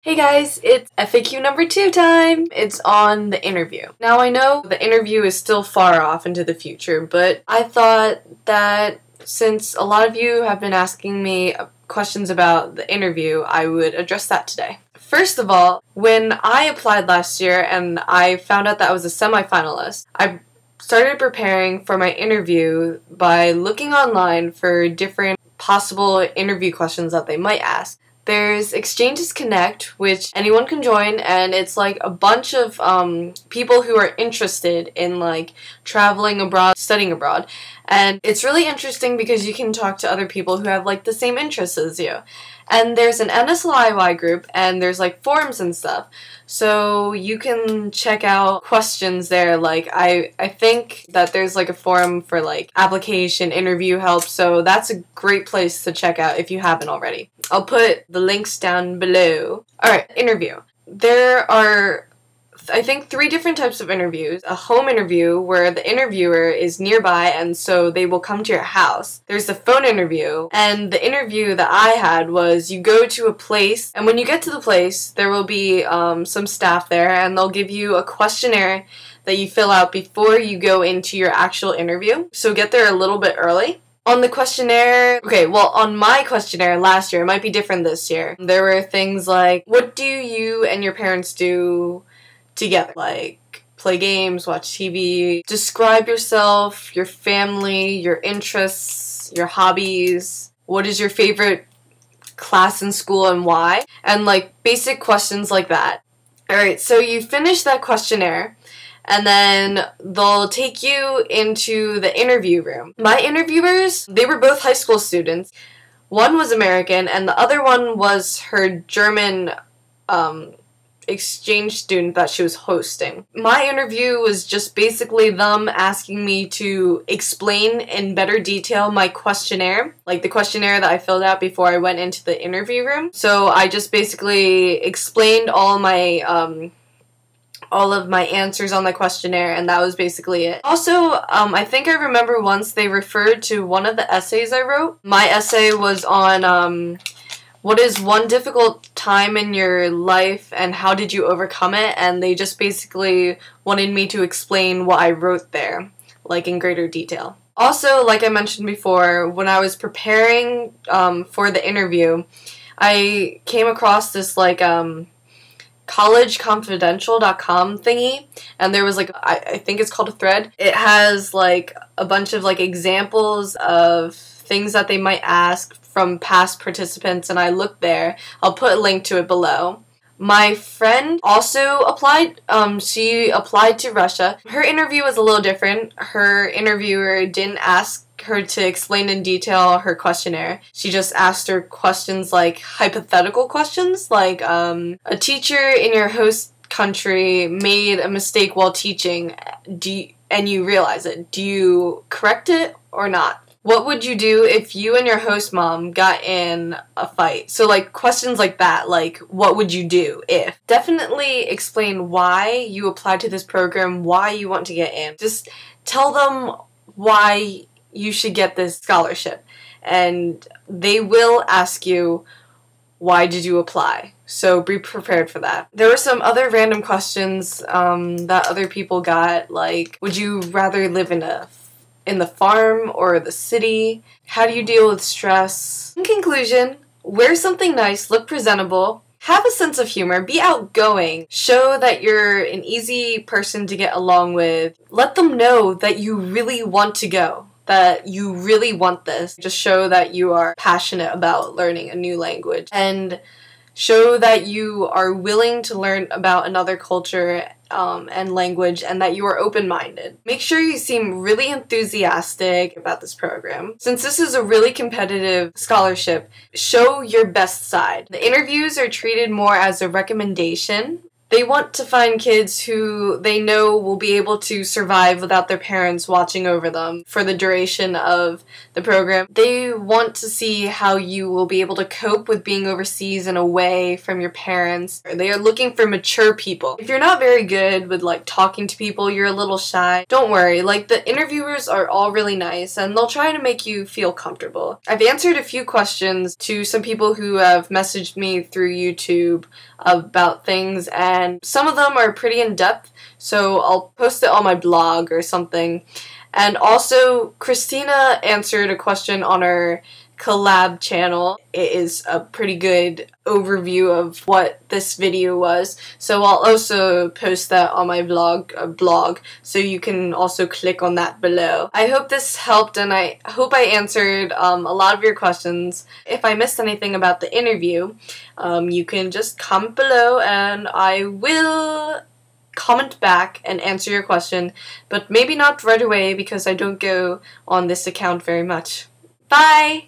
Hey guys, it's FAQ number 2 time! It's on the interview. Now I know the interview is still far off into the future, but I thought that since a lot of you have been asking me questions about the interview, I would address that today. First of all, when I applied last year and I found out that I was a semifinalist, I started preparing for my interview by looking online for different possible interview questions that they might ask. There's Exchanges Connect, which anyone can join, and it's like a bunch of people who are interested in like traveling abroad, studying abroad, and it's really interesting because you can talk to other people who have like the same interests as you. And there's an NSLI-Y group, and there's like forums and stuff, so you can check out questions there. Like I think that there's like a forum for like application interview help, so that's a great place to check out if you haven't already. I'll put the links down below. Alright, interview. There are, I think, 3 different types of interviews. A home interview where the interviewer is nearby and so they will come to your house. There's the phone interview, and the interview that I had was you go to a place, and when you get to the place there will be some staff there, and they'll give you a questionnaire that you fill out before you go into your actual interview. So get there a little bit early. On the questionnaire, on my questionnaire last year, it might be different this year, there were things like, what do you and your parents do together? Like, play games, watch TV, describe yourself, your family, your interests, your hobbies, what is your favorite class in school and why, and like basic questions like that. Alright, so you finish that questionnaire, and then they'll take you into the interview room. My interviewers, they were both high school students. One was American, and the other one was her German exchange student that she was hosting. My interview was just basically them asking me to explain in better detail my questionnaire, like the questionnaire that I filled out before I went into the interview room. So I just basically explained all of my answers on the questionnaire, and that was basically it. Also, I think I remember once they referred to one of the essays I wrote. My essay was on what is one difficult time in your life and how did you overcome it, and they just basically wanted me to explain what I wrote there, like in greater detail. Also, like I mentioned before, when I was preparing for the interview, I came across this like collegeconfidential.com thingy, and there was like, I think it's called a thread. It has like a bunch of like examples of things that they might ask from past participants, and I looked there. I'll put a link to it below. My friend also applied. She applied to Russia. Her interview was a little different. Her interviewer didn't ask her to explain in detail her questionnaire. She just asked her questions like hypothetical questions, like a teacher in your host country made a mistake while teaching, and you realize it. Do you correct it or not? What would you do if you and your host mom got in a fight? So like questions like that, like what would you do if? Definitely explain why you applied to this program, why you want to get in. Just tell them why you should get this scholarship, and they will ask you, why did you apply? So be prepared for that. There were some other random questions that other people got, like, would you rather live in the farm or the city? How do you deal with stress? In conclusion, wear something nice, look presentable, have a sense of humor, be outgoing, show that you're an easy person to get along with, let them know that you really want to go, that you really want this. Just show that you are passionate about learning a new language, and show that you are willing to learn about another culture and language, and that you are open-minded. Make sure you seem really enthusiastic about this program. Since this is a really competitive scholarship, show your best side. The interviews are treated more as a recommendation They want to find kids who they know will be able to survive without their parents watching over them for the duration of the program. They want to see how you will be able to cope with being overseas and away from your parents. They are looking for mature people. If you're not very good with like talking to people, you're a little shy, don't worry. Like, the interviewers are all really nice and they'll try to make you feel comfortable. I've answered a few questions to some people who have messaged me through YouTube about things, and some of them are pretty in-depth, so I'll post it on my blog or something. And also, Christina answered a question on her collab channel. It is a pretty good overview of what this video was, so I'll also post that on my blog, so you can also click on that below. I hope this helped, and I hope I answered a lot of your questions. If I missed anything about the interview, you can just comment below and I will comment back and answer your question, but maybe not right away because I don't go on this account very much. Bye!